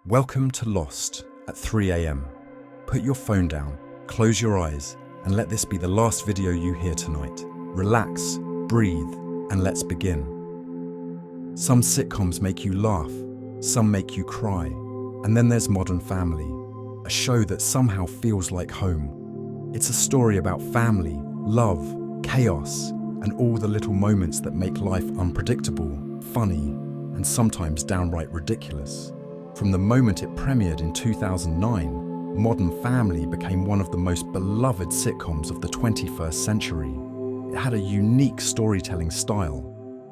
Welcome to Lost at 3 a.m. Put your phone down, close your eyes, and let this be the last video you hear tonight. Relax, breathe, and let's begin. Some sitcoms make you laugh, some make you cry, and then there's Modern Family, a show that somehow feels like home. It's a story about family, love, chaos, and all the little moments that make life unpredictable, funny, and sometimes downright ridiculous. From the moment it premiered in 2009, Modern Family became one of the most beloved sitcoms of the 21st century. It had a unique storytelling style,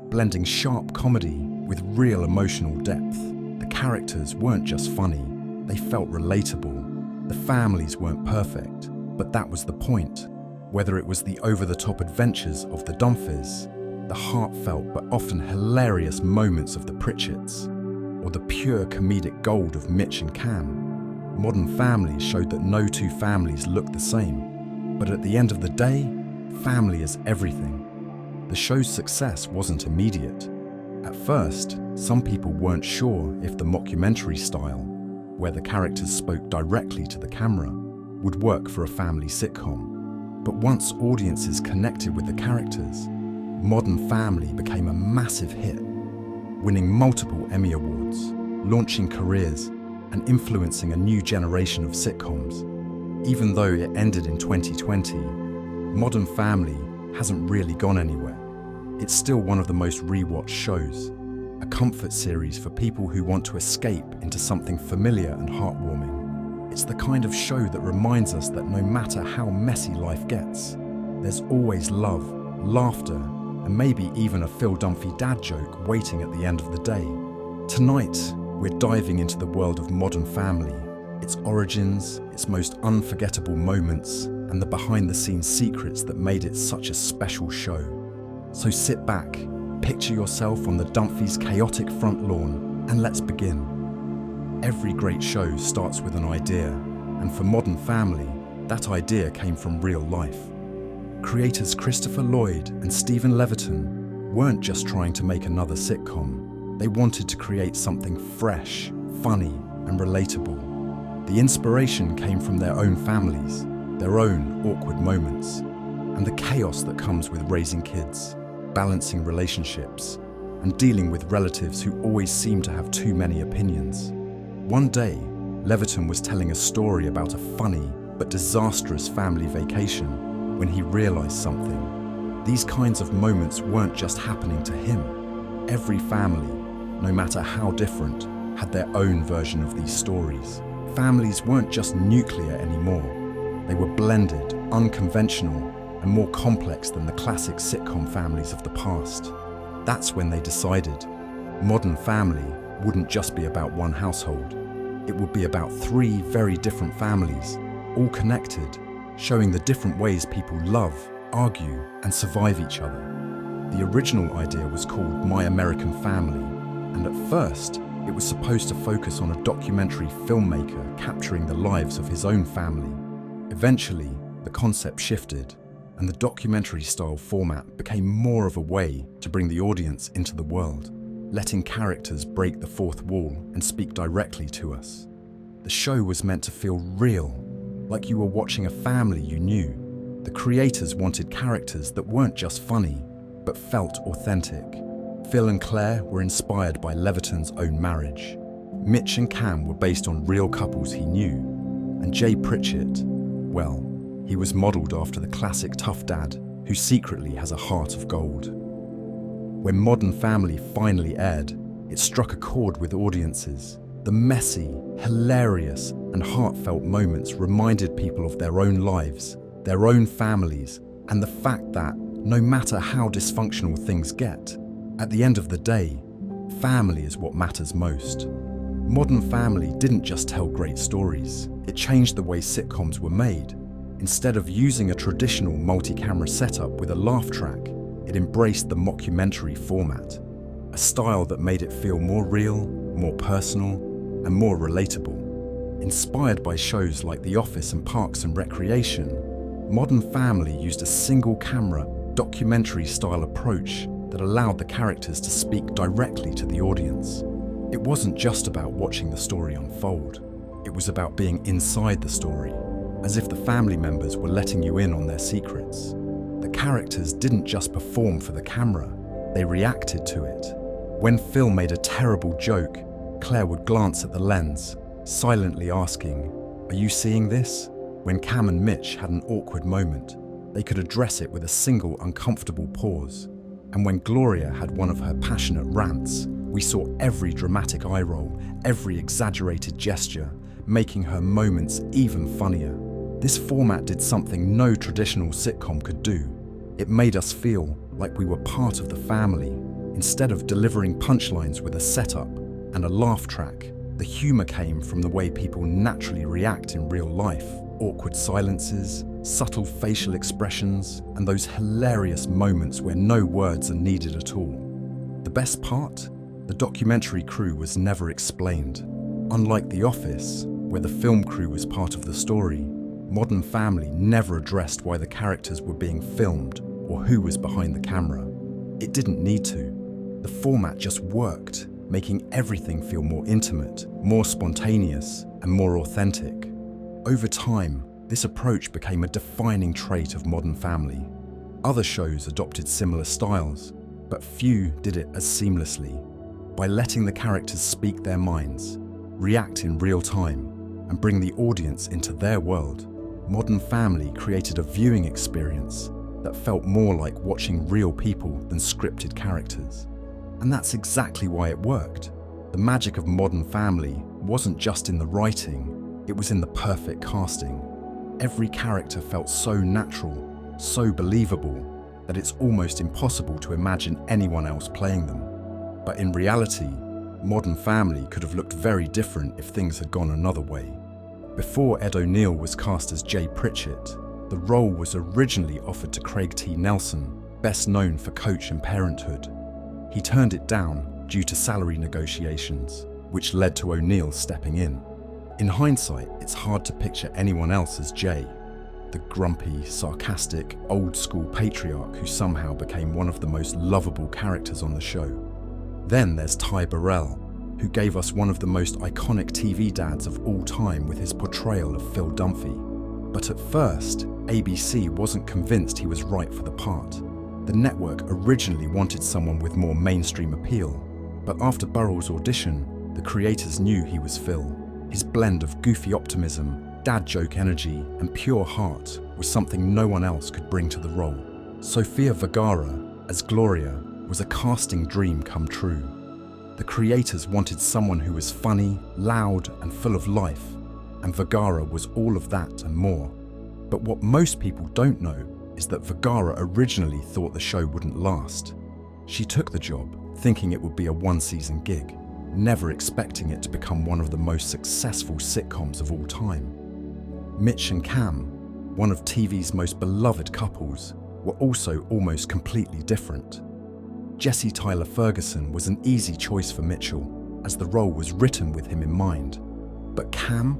blending sharp comedy with real emotional depth. The characters weren't just funny, they felt relatable. The families weren't perfect, but that was the point. Whether it was the over-the-top adventures of the Dunphys, the heartfelt but often hilarious moments of the Pritchetts, or the pure comedic gold of Mitch and Cam, Modern Family showed that no two families look the same. But at the end of the day, family is everything. The show's success wasn't immediate. At first, some people weren't sure if the mockumentary style, where the characters spoke directly to the camera, would work for a family sitcom. But once audiences connected with the characters, Modern Family became a massive hit, winning multiple Emmy Awards, launching careers, and influencing a new generation of sitcoms. Even though it ended in 2020, Modern Family hasn't really gone anywhere. It's still one of the most rewatched shows, a comfort series for people who want to escape into something familiar and heartwarming. It's the kind of show that reminds us that no matter how messy life gets, there's always love, laughter, and maybe even a Phil Dunphy dad joke waiting at the end of the day. Tonight, we're diving into the world of Modern Family, its origins, its most unforgettable moments, and the behind-the-scenes secrets that made it such a special show. So sit back, picture yourself on the Dunphys' chaotic front lawn, and let's begin. Every great show starts with an idea, and for Modern Family, that idea came from real life. Creators Christopher Lloyd and Stephen Levitan weren't just trying to make another sitcom. They wanted to create something fresh, funny, and relatable. The inspiration came from their own families, their own awkward moments, and the chaos that comes with raising kids, balancing relationships, and dealing with relatives who always seem to have too many opinions. One day, Levitan was telling a story about a funny but disastrous family vacation when he realized something. These kinds of moments weren't just happening to him. Every family, no matter how different, had their own version of these stories. Families weren't just nuclear anymore. They were blended, unconventional, and more complex than the classic sitcom families of the past. That's when they decided Modern Family wouldn't just be about one household. It would be about three very different families, all connected, showing the different ways people love, argue, and survive each other. The original idea was called My American Family, and at first, it was supposed to focus on a documentary filmmaker capturing the lives of his own family. Eventually, the concept shifted, and the documentary-style format became more of a way to bring the audience into the world, letting characters break the fourth wall and speak directly to us. The show was meant to feel real, like you were watching a family you knew. The creators wanted characters that weren't just funny, but felt authentic. Phil and Claire were inspired by Levitan's own marriage. Mitch and Cam were based on real couples he knew. And Jay Pritchett, well, he was modeled after the classic tough dad who secretly has a heart of gold. When Modern Family finally aired, it struck a chord with audiences. The messy, hilarious, and heartfelt moments reminded people of their own lives, their own families, and the fact that, no matter how dysfunctional things get, at the end of the day, family is what matters most. Modern Family didn't just tell great stories, it changed the way sitcoms were made. Instead of using a traditional multi-camera setup with a laugh track, it embraced the mockumentary format, a style that made it feel more real, more personal, and more relatable. Inspired by shows like The Office and Parks and Recreation, Modern Family used a single-camera, documentary-style approach that allowed the characters to speak directly to the audience. It wasn't just about watching the story unfold. It was about being inside the story, as if the family members were letting you in on their secrets. The characters didn't just perform for the camera, they reacted to it. When Phil made a terrible joke, Claire would glance at the lens, silently asking, "Are you seeing this?" When Cam and Mitch had an awkward moment, they could address it with a single uncomfortable pause. And when Gloria had one of her passionate rants, we saw every dramatic eye roll, every exaggerated gesture, making her moments even funnier. This format did something no traditional sitcom could do. It made us feel like we were part of the family. Instead of delivering punchlines with a setup and a laugh track, the humor came from the way people naturally react in real life. Awkward silences, subtle facial expressions, and those hilarious moments where no words are needed at all. The best part? The documentary crew was never explained. Unlike The Office, where the film crew was part of the story, Modern Family never addressed why the characters were being filmed or who was behind the camera. It didn't need to. The format just worked, making everything feel more intimate, more spontaneous, and more authentic. Over time, this approach became a defining trait of Modern Family. Other shows adopted similar styles, but few did it as seamlessly. By letting the characters speak their minds, react in real time, and bring the audience into their world, Modern Family created a viewing experience that felt more like watching real people than scripted characters. And that's exactly why it worked. The magic of Modern Family wasn't just in the writing, it was in the perfect casting. Every character felt so natural, so believable, that it's almost impossible to imagine anyone else playing them. But in reality, Modern Family could have looked very different if things had gone another way. Before Ed O'Neill was cast as Jay Pritchett, the role was originally offered to Craig T. Nelson, best known for Coach and Parenthood. He turned it down due to salary negotiations, which led to O'Neill stepping in. In hindsight, it's hard to picture anyone else as Jay, the grumpy, sarcastic, old-school patriarch who somehow became one of the most lovable characters on the show. Then there's Ty Burrell, who gave us one of the most iconic TV dads of all time with his portrayal of Phil Dunphy. But at first, ABC wasn't convinced he was right for the part. The network originally wanted someone with more mainstream appeal, but after Burrell's audition, the creators knew he was Phil. His blend of goofy optimism, dad joke energy, and pure heart was something no one else could bring to the role. Sofia Vergara, as Gloria, was a casting dream come true. The creators wanted someone who was funny, loud, and full of life, and Vergara was all of that and more. But what most people don't know is that Vergara originally thought the show wouldn't last. She took the job thinking it would be a one-season gig, never expecting it to become one of the most successful sitcoms of all time. Mitch and Cam, one of TV's most beloved couples, were also almost completely different. Jesse Tyler Ferguson was an easy choice for Mitchell, as the role was written with him in mind. But Cam?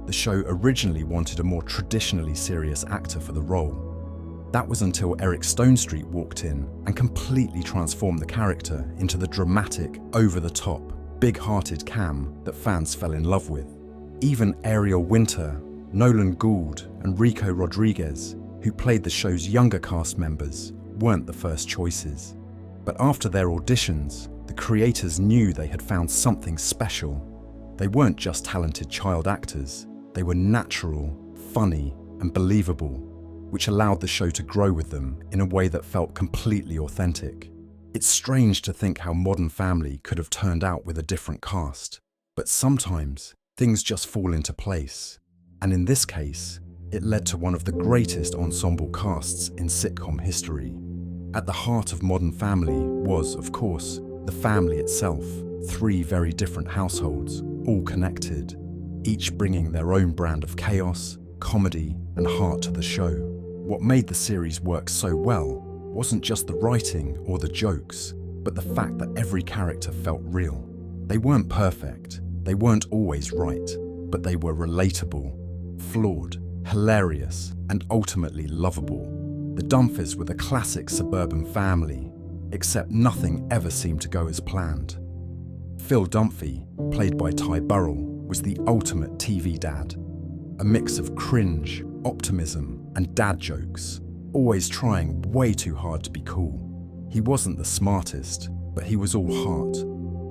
The show originally wanted a more traditionally serious actor for the role. That was until Eric Stonestreet walked in and completely transformed the character into the dramatic, over-the-top, big-hearted Cam that fans fell in love with. Even Ariel Winter, Nolan Gould, and Rico Rodriguez, who played the show's younger cast members, weren't the first choices. But after their auditions, the creators knew they had found something special. They weren't just talented child actors, they were natural, funny, and believable, which allowed the show to grow with them in a way that felt completely authentic. It's strange to think how Modern Family could have turned out with a different cast, but sometimes things just fall into place. And in this case, it led to one of the greatest ensemble casts in sitcom history. At the heart of Modern Family was, of course, the family itself, 3 very different households, all connected, each bringing their own brand of chaos, comedy, and heart to the show. What made the series work so well wasn't just the writing or the jokes, but the fact that every character felt real. They weren't perfect, they weren't always right, but they were relatable, flawed, hilarious, and ultimately lovable. The Dunphys were the classic suburban family, except nothing ever seemed to go as planned. Phil Dunphy, played by Ty Burrell, was the ultimate TV dad. A mix of cringe, optimism, and dad jokes, always trying way too hard to be cool. He wasn't the smartest, but he was all heart,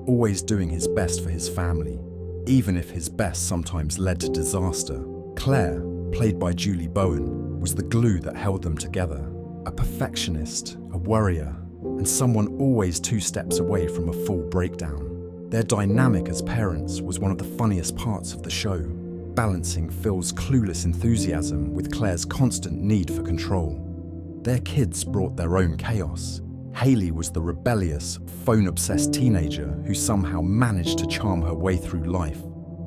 always doing his best for his family, even if his best sometimes led to disaster. Claire, played by Julie Bowen, was the glue that held them together. A perfectionist, a worrier, and someone always 2 steps away from a full breakdown. Their dynamic as parents was one of the funniest parts of the show, balancing Phil's clueless enthusiasm with Claire's constant need for control. Their kids brought their own chaos. Hayley was the rebellious, phone-obsessed teenager who somehow managed to charm her way through life.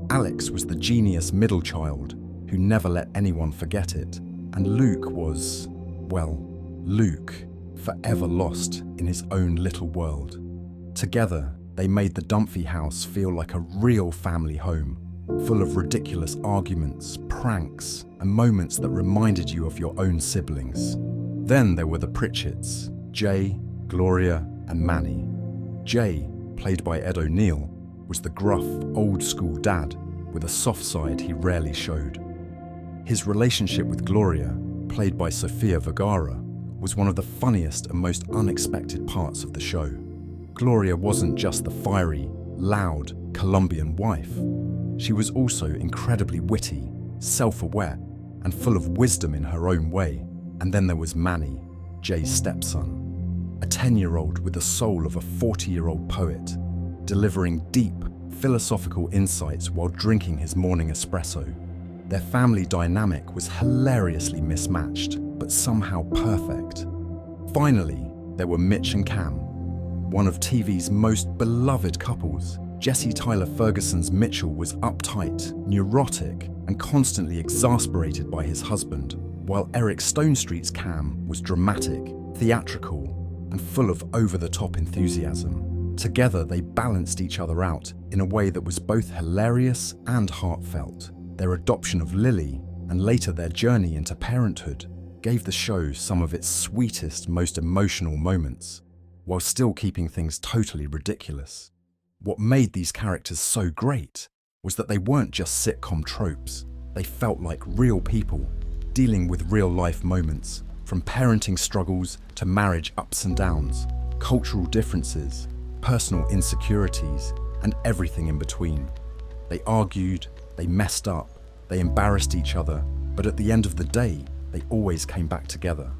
Alex was the genius middle child who never let anyone forget it. And Luke was, well, Luke, forever lost in his own little world. Together, they made the Dunphy house feel like a real family home, full of ridiculous arguments, pranks, and moments that reminded you of your own siblings. Then there were the Pritchetts, Jay, Gloria, and Manny. Jay, played by Ed O'Neill, was the gruff, old-school dad with a soft side he rarely showed. His relationship with Gloria, played by Sofia Vergara, was one of the funniest and most unexpected parts of the show. Gloria wasn't just the fiery, loud, Colombian wife. She was also incredibly witty, self-aware, and full of wisdom in her own way. And then there was Manny, Jay's stepson, a 10-year-old with the soul of a 40-year-old poet, delivering deep, philosophical insights while drinking his morning espresso. Their family dynamic was hilariously mismatched, but somehow perfect. Finally, there were Mitch and Cam, one of TV's most beloved couples. Jesse Tyler Ferguson's Mitchell was uptight, neurotic, and constantly exasperated by his husband, while Eric Stonestreet's Cam was dramatic, theatrical, and full of over-the-top enthusiasm. Together, they balanced each other out in a way that was both hilarious and heartfelt. Their adoption of Lily, and later their journey into parenthood, gave the show some of its sweetest, most emotional moments, while still keeping things totally ridiculous. What made these characters so great was that they weren't just sitcom tropes. They felt like real people, dealing with real-life moments, from parenting struggles to marriage ups and downs, cultural differences, personal insecurities, and everything in between. They argued, they messed up, they embarrassed each other, but at the end of the day, they always came back together.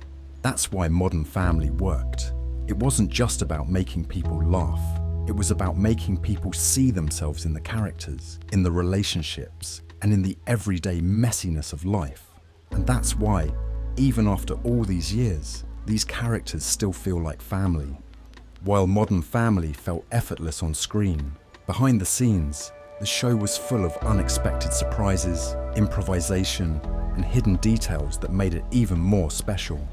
That's why Modern Family worked. It wasn't just about making people laugh. It was about making people see themselves in the characters, in the relationships, and in the everyday messiness of life. And that's why, even after all these years, these characters still feel like family. While Modern Family felt effortless on screen, behind the scenes, the show was full of unexpected surprises, improvisation, and hidden details that made it even more special.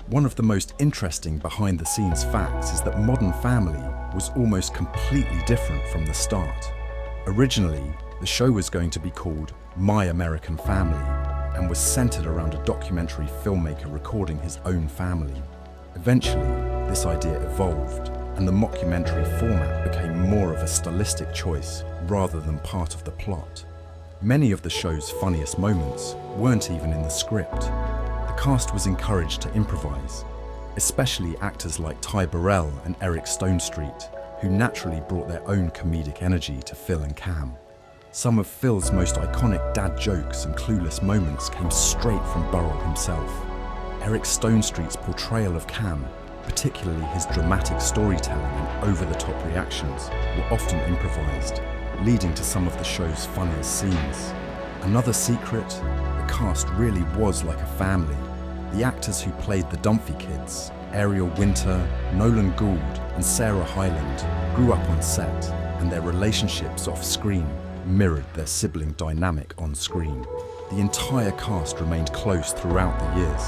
One of the most interesting behind-the-scenes facts is that Modern Family was almost completely different from the start. Originally, the show was going to be called My American Family and was centered around a documentary filmmaker recording his own family. Eventually, this idea evolved, and the mockumentary format became more of a stylistic choice rather than part of the plot. Many of the show's funniest moments weren't even in the script. The cast was encouraged to improvise, especially actors like Ty Burrell and Eric Stonestreet, who naturally brought their own comedic energy to Phil and Cam. Some of Phil's most iconic dad jokes and clueless moments came straight from Burrell himself. Eric Stonestreet's portrayal of Cam, particularly his dramatic storytelling and over-the-top reactions, were often improvised, leading to some of the show's funniest scenes. Another secret, the cast really was like a family. The actors who played the Dunphy kids, Ariel Winter, Nolan Gould, and Sarah Hyland, grew up on set, and their relationships off-screen mirrored their sibling dynamic on screen. The entire cast remained close throughout the years,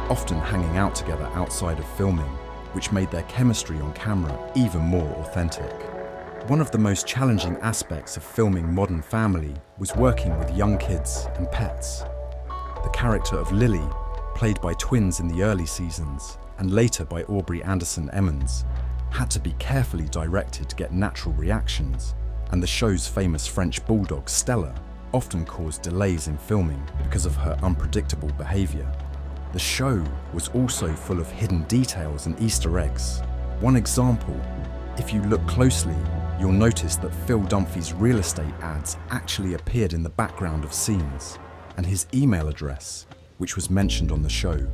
often hanging out together outside of filming, which made their chemistry on camera even more authentic. One of the most challenging aspects of filming Modern Family was working with young kids and pets. The character of Lily, played by twins in the early seasons and later by Aubrey Anderson Emmons, had to be carefully directed to get natural reactions and the show's famous French bulldog Stella often caused delays in filming because of her unpredictable behaviour. The show was also full of hidden details and Easter eggs. One example, if you look closely, you'll notice that Phil Dunphy's real estate ads actually appeared in the background of scenes, and his email address, which was mentioned on the show,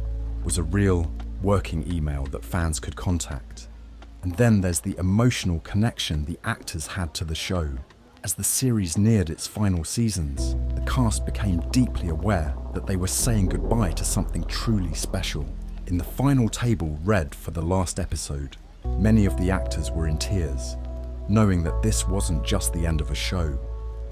was a real, working email that fans could contact. And then there's the emotional connection the actors had to the show. As the series neared its final seasons, the cast became deeply aware that they were saying goodbye to something truly special. In the final table read for the last episode, many of the actors were in tears, knowing that this wasn't just the end of a show.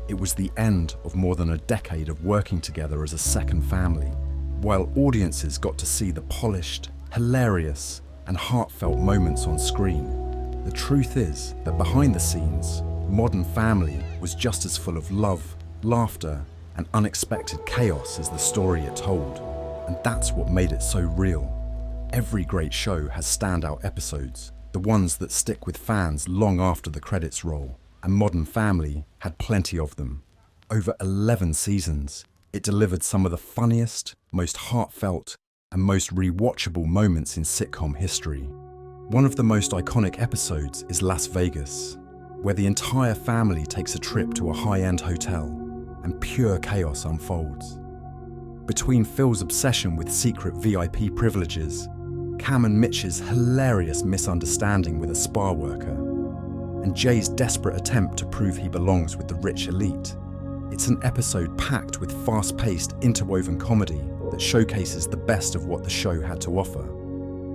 It was the end of more than a decade of working together as a second family. While audiences got to see the polished, hilarious, and heartfelt moments on screen, the truth is that behind the scenes, Modern Family was just as full of love, laughter, and unexpected chaos as the story it told. And that's what made it so real. Every great show has standout episodes, the ones that stick with fans long after the credits roll, and Modern Family had plenty of them. Over 11 seasons, it delivered some of the funniest, most heartfelt, and most rewatchable moments in sitcom history. One of the most iconic episodes is Las Vegas, where the entire family takes a trip to a high-end hotel and pure chaos unfolds. Between Phil's obsession with secret VIP privileges, Cam and Mitch's hilarious misunderstanding with a spa worker, and Jay's desperate attempt to prove he belongs with the rich elite, it's an episode packed with fast-paced, interwoven comedy that showcases the best of what the show had to offer.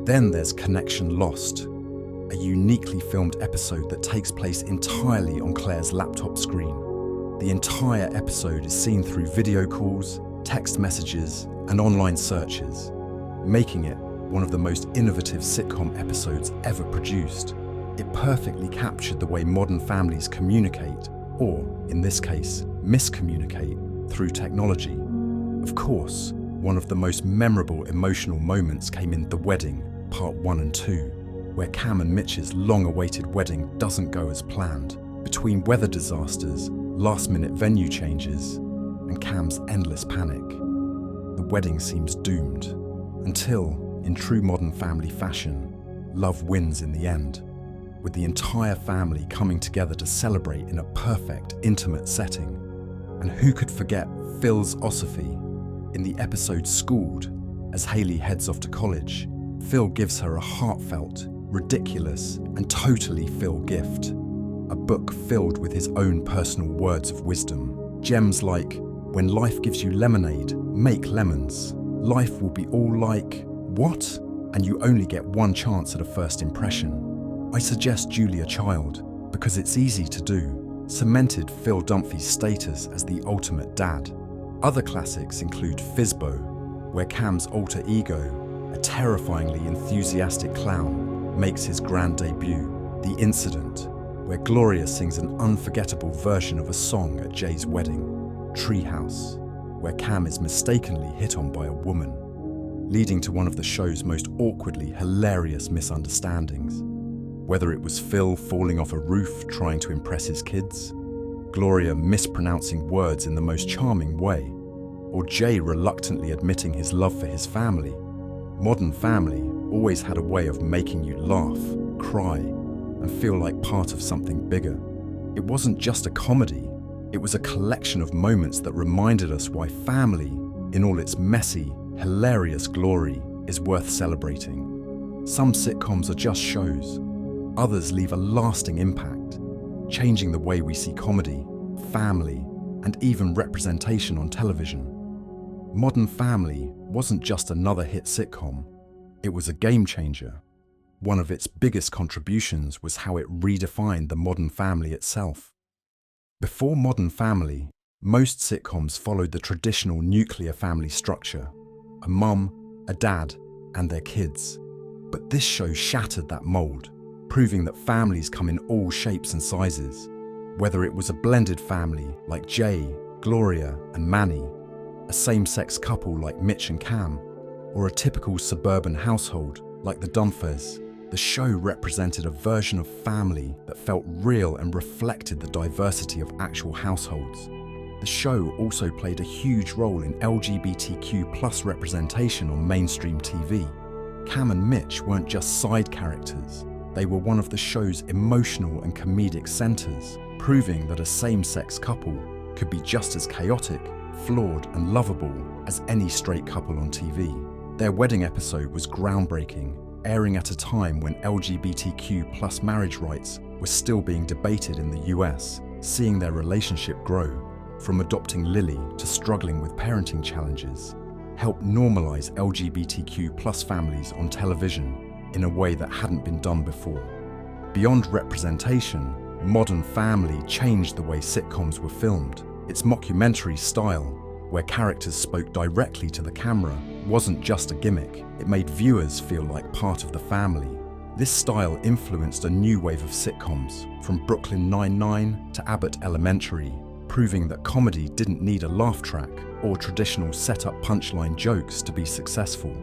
Then there's Connection Lost, a uniquely filmed episode that takes place entirely on Claire's laptop screen. The entire episode is seen through video calls, text messages, and online searches, making it one of the most innovative sitcom episodes ever produced. It perfectly captured the way modern families communicate, or, in this case, miscommunicate, through technology. Of course, one of the most memorable emotional moments came in The Wedding, Part 1 and 2, where Cam and Mitch's long-awaited wedding doesn't go as planned. Between weather disasters, last-minute venue changes, and Cam's endless panic, the wedding seems doomed. Until, in true Modern Family fashion, love wins in the end, with the entire family coming together to celebrate in a perfect, intimate setting. And who could forget Phil's Osophy? In the episode Schooled, as Hayley heads off to college, Phil gives her a heartfelt, ridiculous, and totally Phil gift. A book filled with his own personal words of wisdom. Gems like, "When life gives you lemonade, make lemons. Life will be all like, what? And you only get one chance at a first impression." I suggest Julia Child, because it's easy to do, cemented Phil Dunphy's status as the ultimate dad. Other classics include Fizbo, where Cam's alter ego, a terrifyingly enthusiastic clown, makes his grand debut. The Incident, where Gloria sings an unforgettable version of a song at Jay's wedding. Treehouse, where Cam is mistakenly hit on by a woman, leading to one of the show's most awkwardly hilarious misunderstandings. Whether it was Phil falling off a roof trying to impress his kids, Gloria mispronouncing words in the most charming way, or Jay reluctantly admitting his love for his family, Modern Family always had a way of making you laugh, cry, and feel like part of something bigger. It wasn't just a comedy, it was a collection of moments that reminded us why family, in all its messy, hilarious glory, is worth celebrating. Some sitcoms are just shows, others leave a lasting impact, changing the way we see comedy, family, and even representation on television. Modern Family wasn't just another hit sitcom, it was a game changer. One of its biggest contributions was how it redefined the modern family itself. Before Modern Family, most sitcoms followed the traditional nuclear family structure: a mum, a dad, and their kids. But this show shattered that mold, proving that families come in all shapes and sizes. Whether it was a blended family like Jay, Gloria, and Manny, a same-sex couple like Mitch and Cam, or a typical suburban household like the Dunphys, The show represented a version of family that felt real and reflected the diversity of actual households. The show also played a huge role in LGBTQ+ representation on mainstream TV. Cam and Mitch weren't just side characters, they were one of the show's emotional and comedic centers, proving that a same-sex couple could be just as chaotic, flawed and lovable as any straight couple on TV. Their wedding episode was groundbreaking, airing at a time when LGBTQ+ marriage rights were still being debated in the US, seeing their relationship grow, from adopting Lily to struggling with parenting challenges, helped normalize LGBTQ+ families on television in a way that hadn't been done before. Beyond representation, Modern Family changed the way sitcoms were filmed. Its mockumentary style, where characters spoke directly to the camera, wasn't just a gimmick. It made viewers feel like part of the family. This style influenced a new wave of sitcoms, from Brooklyn Nine-Nine to Abbott Elementary, proving that comedy didn't need a laugh track or traditional set-up punchline jokes to be successful.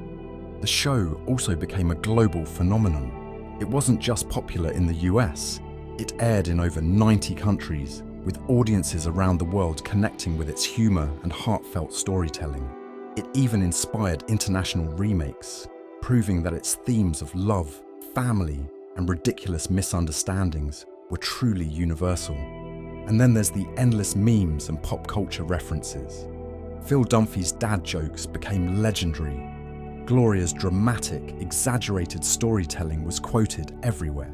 The show also became a global phenomenon. It wasn't just popular in the US, it aired in over 90 countries, with audiences around the world connecting with its humor and heartfelt storytelling. It even inspired international remakes, proving that its themes of love, family, and ridiculous misunderstandings were truly universal. And then there's the endless memes and pop culture references. Phil Dunphy's dad jokes became legendary. Gloria's dramatic, exaggerated storytelling was quoted everywhere.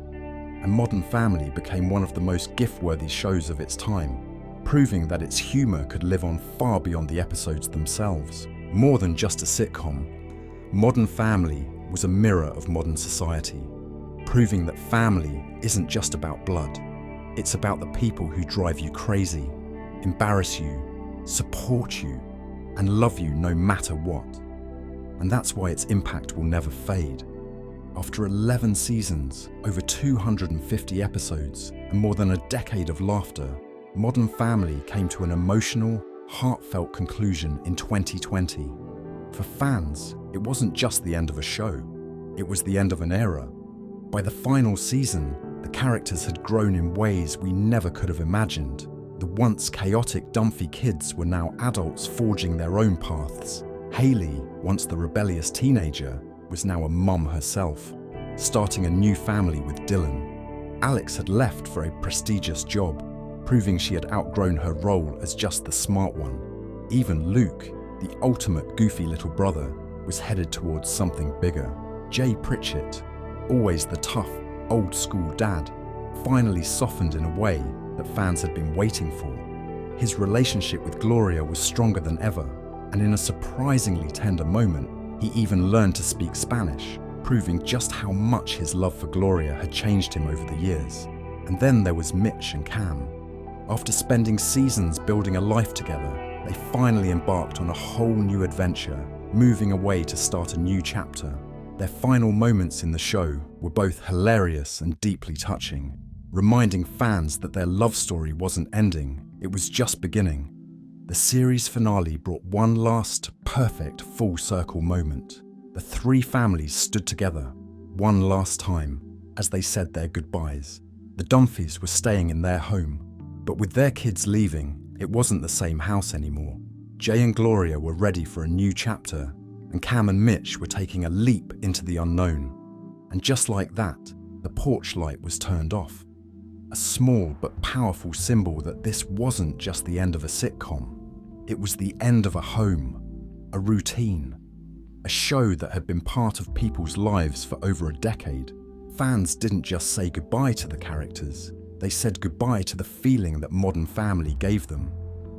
And Modern Family became one of the most gift-worthy shows of its time, proving that its humor could live on far beyond the episodes themselves. More than just a sitcom, Modern Family was a mirror of modern society, proving that family isn't just about blood. It's about the people who drive you crazy, embarrass you, support you, and love you no matter what. And that's why its impact will never fade. After 11 seasons, over 250 episodes, and more than a decade of laughter, Modern Family came to an emotional, heartfelt conclusion in 2020. For fans, it wasn't just the end of a show, it was the end of an era. By the final season, the characters had grown in ways we never could have imagined. The once chaotic Dunphy kids were now adults forging their own paths. Hayley, once the rebellious teenager, was now a mum herself, starting a new family with Dylan. Alex had left for a prestigious job, proving she had outgrown her role as just the smart one. Even Luke, the ultimate goofy little brother, was headed towards something bigger. Pritchett, always the tough, old-school dad, finally softened in a way that fans had been waiting for. His relationship with Gloria was stronger than ever, and in a surprisingly tender moment, he even learned to speak Spanish, proving just how much his love for Gloria had changed him over the years. And then there was Mitch and Cam. After spending seasons building a life together, they finally embarked on a whole new adventure, moving away to start a new chapter. Their final moments in the show were both hilarious and deeply touching, reminding fans that their love story wasn't ending, it was just beginning. The series finale brought one last, perfect, full-circle moment. The three families stood together, one last time, as they said their goodbyes. The Dunphys were staying in their home, but with their kids leaving, it wasn't the same house anymore. Jay and Gloria were ready for a new chapter, and Cam and Mitch were taking a leap into the unknown. And just like that, the porch light was turned off. A small but powerful symbol that this wasn't just the end of a sitcom. It was the end of a home, a routine, a show that had been part of people's lives for over a decade. Fans didn't just say goodbye to the characters, they said goodbye to the feeling that Modern Family gave them.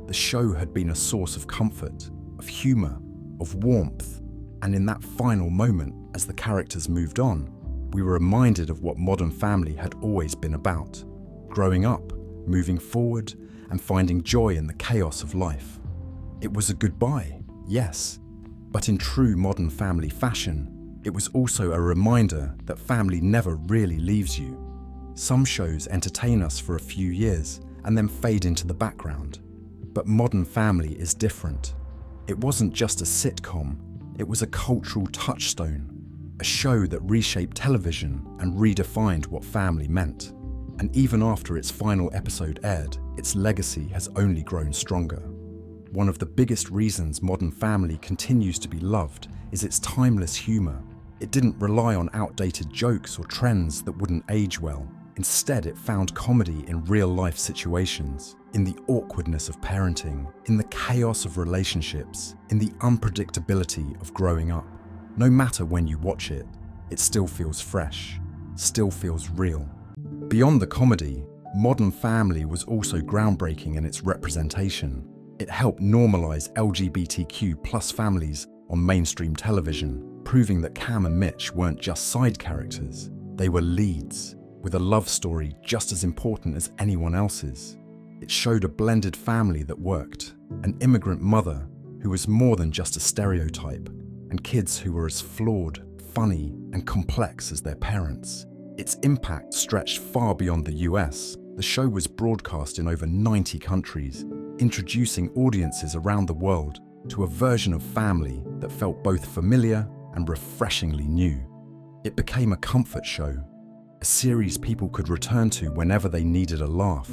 The show had been a source of comfort, of humor, of warmth, and in that final moment, as the characters moved on, we were reminded of what Modern Family had always been about. Growing up, moving forward, and finding joy in the chaos of life. It was a goodbye, yes, but in true Modern Family fashion, it was also a reminder that family never really leaves you. Some shows entertain us for a few years and then fade into the background. But Modern Family is different. It wasn't just a sitcom, it was a cultural touchstone. a show that reshaped television and redefined what family meant. And even after its final episode aired, its legacy has only grown stronger. One of the biggest reasons Modern Family continues to be loved is its timeless humor. It didn't rely on outdated jokes or trends that wouldn't age well. Instead, it found comedy in real-life situations, in the awkwardness of parenting, in the chaos of relationships, in the unpredictability of growing up. No matter when you watch it, it still feels fresh, still feels real. Beyond the comedy, Modern Family was also groundbreaking in its representation. It helped normalize LGBTQ+ families on mainstream television, proving that Cam and Mitch weren't just side characters, they were leads, with a love story just as important as anyone else's. It showed a blended family that worked, an immigrant mother who was more than just a stereotype, and kids who were as flawed, funny, and complex as their parents. Its impact stretched far beyond the US. The show was broadcast in over 90 countries, introducing audiences around the world to a version of family that felt both familiar and refreshingly new. It became a comfort show, a series people could return to whenever they needed a laugh,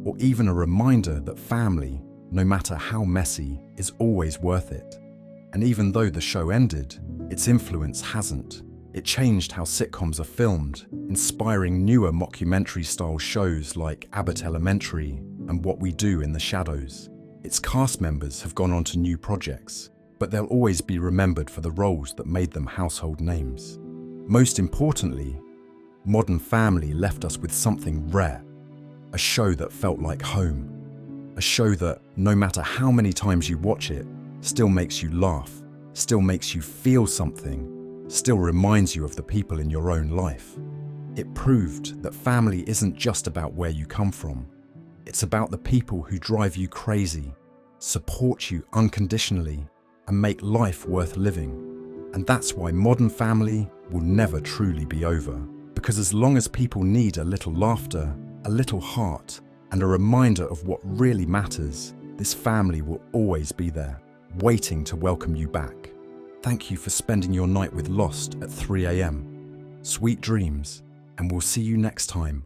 or even a reminder that family, no matter how messy, is always worth it. And even though the show ended, its influence hasn't. It changed how sitcoms are filmed, inspiring newer mockumentary-style shows like Abbott Elementary and What We Do in the Shadows. Its cast members have gone on to new projects, but they'll always be remembered for the roles that made them household names. Most importantly, Modern Family left us with something rare, a show that felt like home, a show that, no matter how many times you watch it, still makes you laugh, still makes you feel something, still reminds you of the people in your own life. It proved that family isn't just about where you come from, it's about the people who drive you crazy, support you unconditionally, and make life worth living. And that's why Modern Family will never truly be over. Because as long as people need a little laughter, a little heart, and a reminder of what really matters, this family will always be there, waiting to welcome you back. Thank you for spending your night with Lost at 3 a.m. Sweet dreams, and we'll see you next time